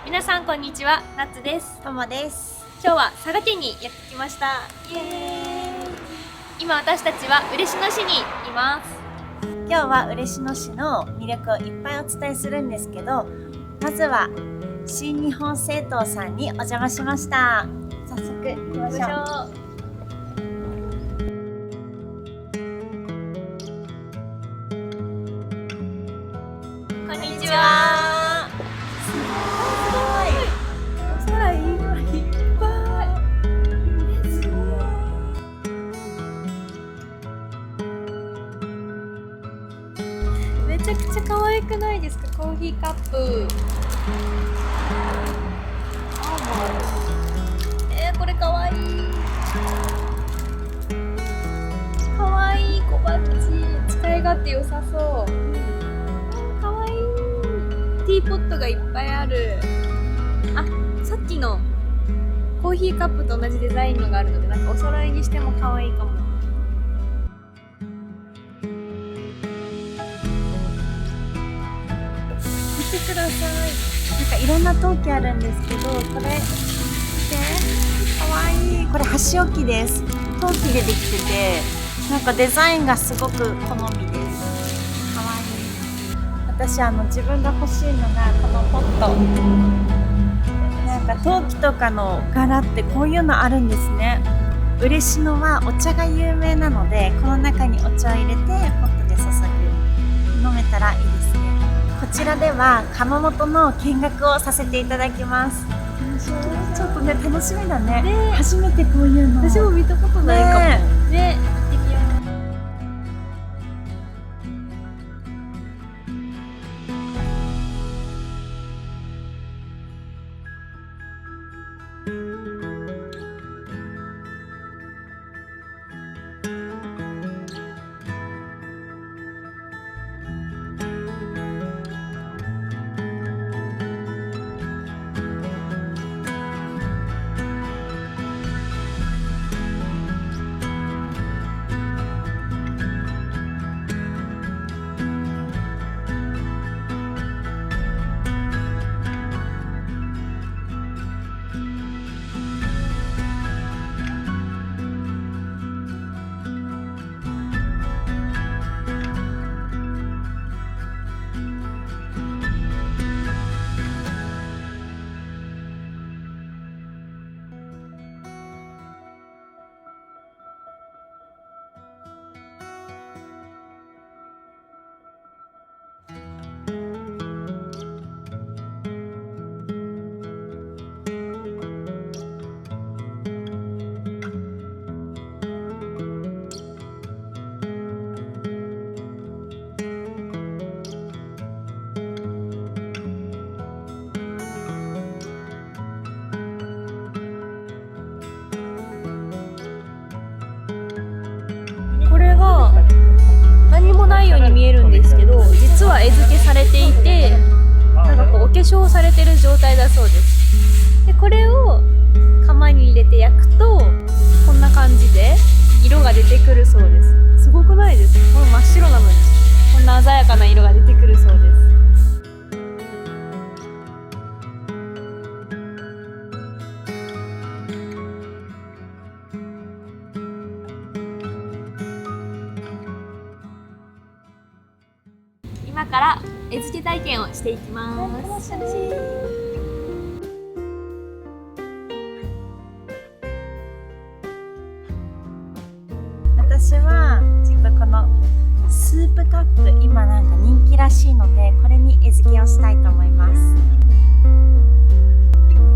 皆さんこんにちは、なつです。ともです。今日は佐賀県にやってきました。イエーイ。今私たちは嬉野市にいます。今日は嬉野市の魅力をいっぱいお伝えするんですけど、まずは新日本製陶さんにお邪魔しました。早速行きましょう。こんにちは。すごい。空いっぱい。すごい。めちゃくちゃ可愛くないですか？コーヒーカップ。これ可愛い。可愛い小バッジ。使い勝手良さそう。ティーポットがいっぱいある。あ、さっきのコーヒーカップと同じデザインのがあるので、なんかお揃いにしても可愛いかも。見てください。なんかいろんな陶器あるんですけど、これ見て、可愛い。これ箸置きです。陶器でできてて、なんかデザインがすごく好みです。私自分が欲しいのがこのポット。なんか陶器とかの柄ってこういうのあるんですね。嬉野はお茶が有名なので、この中にお茶を入れてポットで注ぐ、飲めたらいいですね。こちらでは窯元の見学をさせていただきます。ちょっとね、楽しみだね。初めてこういうの。私も見たことないかもね。これが何もないように見えるんですけど、実は絵付けされていて、なんかこうお化粧されてる状態だそうです。で、これを釜に入れて焼くとこんな感じで色が出てくるそうです。すごくないですか？これ真っ白なのにこんな鮮やかな色が出てくるそうです。今から絵付け体験をしていきます。楽しい。私はちょっとこのスープカップ、今なんか人気らしいので、これに絵付けをしたいと思います。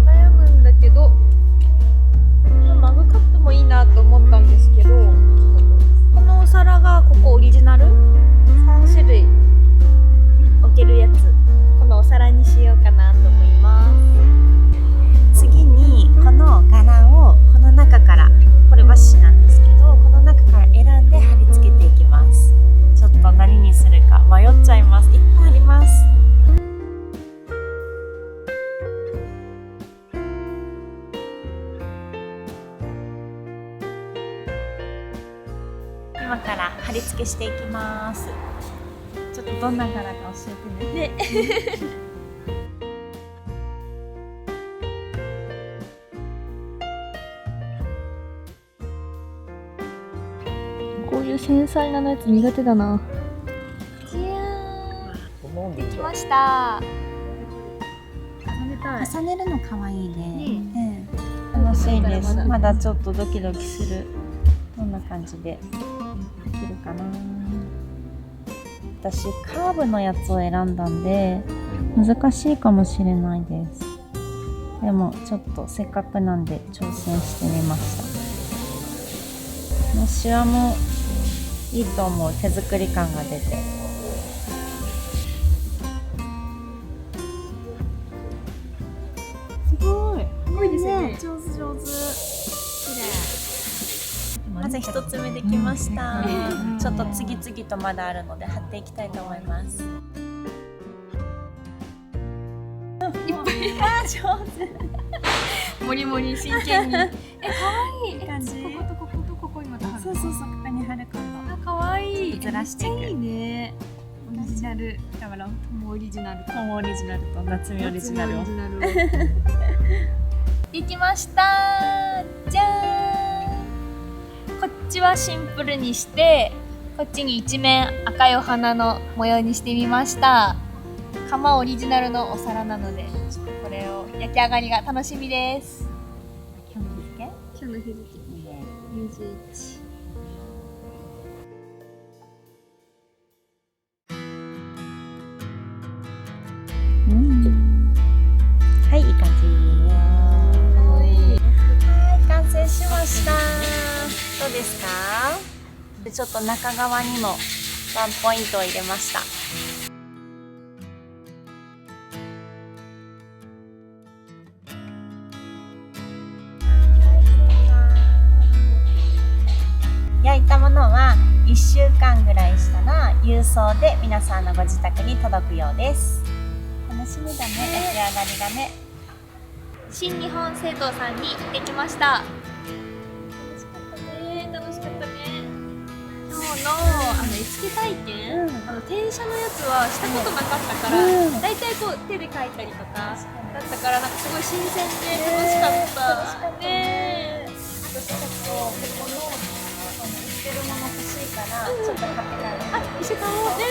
悩むんだけど、マグカップもいいなと思ったんですけど、このお皿がここオリジナル3種類置けるやつ、このお皿にしようかなと思います。次にこの柄をこの中から、これ和紙なんですけど、この中から選んで貼り付けていきます。ちょっと何にするか迷っちゃいます。いっぱいあります。今から貼り付けしていきます。ちょっとどんな柄か教えてね。いう繊細なやつ苦手だな。いやー、できました。重ねたい。重ねるの可愛いね。楽しいです。まだちょっとドキドキする。どんな感じでできるかな。私カーブのやつを選んだんで難しいかもしれないです。でもちょっとせっかくなんで挑戦してみました。このシワもいいと思う。手作り感が出て。すごい。すごいですね。上手上手。綺麗。まず一つ目できました。ちょっと次々とまだあるので貼っていきたいと思います。いっぱい。あ、上手。もりもり真剣に。可愛いい。感じ。こことこことここにまた貼る。そうそうそう、ここに貼る今度。あ、可愛い。ずらしていく。いいね。オリジナル。だからトモオリジナルと。トモオリジナルと夏美オリジナルを。できました。じゃーん。こっちはシンプルにして、こっちに一面赤いお花の模様にしてみました。釜オリジナルのお皿なので、ちょっとこれを焼き上がりが楽しみです。今日の日付？今日の日付21。はい、いい感じ。かわいい。はい、完成しました。どうですか？で、ちょっと中側にもワンポイントを入れました。焼いたものは1週間ぐらいしたら郵送で皆さんのご自宅に届くようです。楽しみだね、焼き上がりがね。新日本製陶さんに行ってきました。楽しかったね。楽しかったね。今日の絵付け体験、転写のやつはしたことなかったから、だいたいこう手で描いたりとかだったから、なんかすごい新鮮で楽しかった。ね。私ちょっとここの売ってるもの欲しいから、ちょっと買ってない。あ、一緒買おうね。